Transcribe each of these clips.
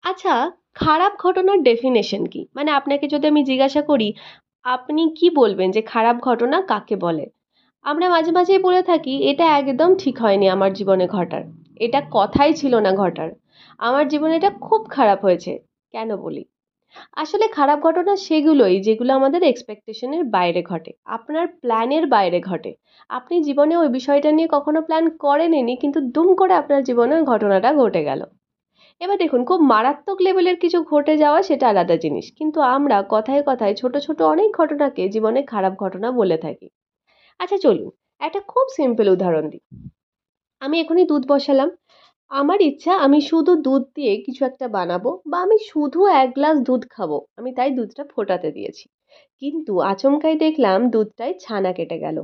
আচ্ছা, খারাপ ঘটনার ডেফিনেশন কি? মানে আপনাকে যদি আমি জিজ্ঞাসা করি, আপনি কি বলবেন যে খারাপ ঘটনা কাকে বলে? আমরা মাঝে মাঝেই বলে থাকি, এটা একদম ঠিক হয়নি আমার জীবনে ঘটার। এটা কথাই ছিল না ঘটার। আমার জীবনে এটা খুব খারাপ হয়েছে। কেন বলি? আসলে খারাপ ঘটনা সেগুলোই যেগুলো আমাদের এক্সপেকটেশনের বাইরে ঘটে। আপনার প্ল্যানের বাইরে ঘটে। আপনি জীবনে ওই বিষয়টা নিয়ে কখনো প্ল্যান করেনইনি, কিন্তু দুম করে আপনার জীবনে ওই ঘটনাটা ঘটে গেল। এবার দেখুন, খুব মারাত্মক লেভেলের কিছু ঘটে যাওয়া সেটা আলাদা জিনিস, কিন্তু আমরা কথায় কথায় ছোট ছোট অনেক ঘটনাকে জীবনে খারাপ ঘটনা বলে থাকি। আচ্ছা চলুন, একটা খুব সিম্পল উদাহরণ দিই। আমি এখনই দুধ বসালাম। আমার ইচ্ছা আমি শুধু দুধ দিয়ে কিছু একটা বানাবো, বা আমি শুধু এক গ্লাস দুধ খাবো, আমি তাই দুধটা ফোটাতে দিয়েছি। কিন্তু আচমকাই দেখলাম দুধটায় ছানা কেটে গেল।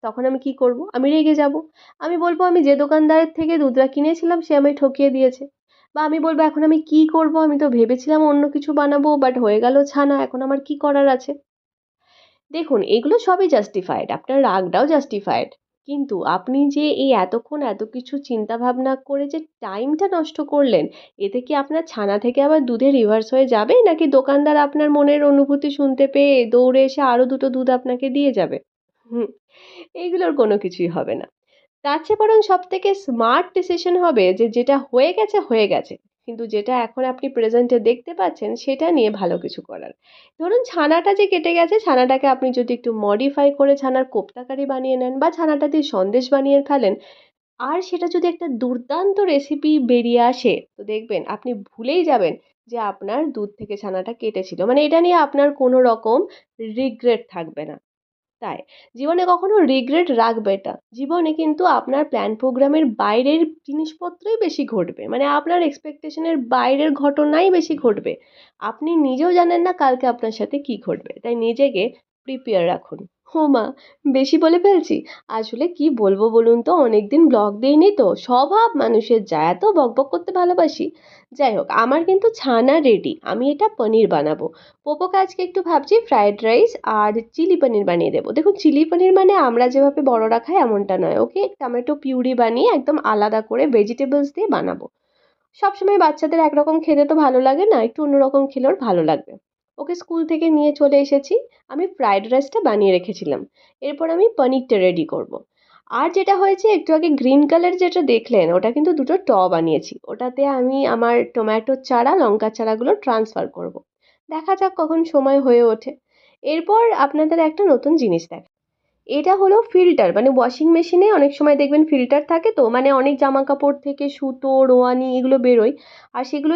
তখন আমি কি করব? আমি রেগে যাব। আমি বলব আমি যে দোকানদারের থেকে দুধটা কিনেছিলাম সে আমায় ঠকিয়ে দিয়েছে। বা আমি বলব এখন আমি কি করব? আমি তো ভেবেছিলাম অন্য কিছু বানাবো, বাট হয়ে গেল ছানা। এখন আমার কি করার আছে? দেখুন, এগুলো সবই জাস্টিফায়েড। আপনার রাগটাও জাস্টিফায়েড। কিন্তু আপনি যে এই এতক্ষণ এত কিছু চিন্তা ভাবনা করে যে টাইমটা নষ্ট করলেন, এতে কি আপনার ছানা থেকে আবার দুধে রিভার্স হয়ে যাবে? নাকি দোকানদার আপনার মনের অনুভূতি শুনতে পেয়ে দৌড়ে এসে আরো দুটো দুধ আপনাকে দিয়ে যাবে? হুম, এইগুলোর কোনো কিছুই হবে না। তার চেয়ে বরং সবথেকে স্মার্ট ডিসিশন হবে যে যেটা হয়ে গেছে হয়ে গেছে। কিন্তু যেটা এখন আপনি প্রেজেন্টে দেখতে পাচ্ছেন সেটা নিয়ে ভালো কিছু করার। ধরুন ছানাটা যে কেটে গেছে, ছানাটাকে আপনি যদি একটু মডিফাই করে ছানার কোপ্তা বানিয়ে নেন, বা ছানাটা দিয়ে সন্দেশ বানিয়ে ফেলেন, আর সেটা যদি একটা দুর্দান্ত রেসিপি বেরিয়ে আসে, তো দেখবেন আপনি ভুলেই যাবেন যে আপনার দুধ থেকে ছানাটা কেটেছিল। মানে এটা নিয়ে আপনার কোনো রকম রিগ্রেট থাকবে না। তাই জীবনে কখনো রিগ্রেট রাখবে না। জীবনে কিন্তু আপনার প্ল্যান প্রোগ্রামের বাইরের জিনিসপত্রই বেশি ঘটবে, মানে আপনার এক্সপেকটেশনের বাইরের ঘটনাই বেশি ঘটবে। আপনি নিজেও জানেন না কালকে আপনার সাথে কি ঘটবে, তাই নিজেকে প্রিপেয়ার রাখুন। ও মা, বেশি বলে ফেলছি। আসলে কি বলবো বলুন তো, অনেকদিন ব্লগ দেইনি তো, স্বভাব মানুষের যা, এত বকবক করতে ভালোবাসি। যাই হোক, আমার কিন্তু ছানা রেডি, আমি এটা পনির বানাবো। পোপোকে আজকে একটু ভাবছি ফ্রায়েড রাইস আর চিলি পনির বানিয়ে দেবো। দেখুন, চিলি পনির মানে আমরা যেভাবে বড়রা খাই এমনটা নয়, ওকে টমেটো পিউরি বানিয়ে একদম আলাদা করে ভেজিটেবলস দিয়ে বানাবো। সবসময় বাচ্চাদের একরকম খেতে তো ভালো লাগে না, একটু অন্যরকম খেলে ওর ভালো লাগবে। ওকে স্কুল থেকে নিয়ে চলে এসেছি। আমি ফ্রায়েড রাইসটা বানিয়ে রেখেছিলাম। এরপর আমি পনিরটা রেডি করব। আর যেটা হয়েছে, একটু আগে গ্রিন কালার যেটা দেখলেন, ওটা কিন্তু দুটো বানিয়েছি। ওটাতে আমি আমার টমেটোর চারা, লঙ্কার চারাগুলো ট্রান্সফার করব। দেখা যাক কখন সময় হয়ে ওঠে। এরপর আপনাদের একটা নতুন জিনিস দেখ, এটা হলো ফিল্টার। মানে ওয়াশিং মেশিনে অনেক সময় দেখবেন ফিল্টার থাকে, তো মানে অনেক জামা কাপড় থেকে সুতো, রোয়ানি এগুলো বেরোয়। আর সেগুলো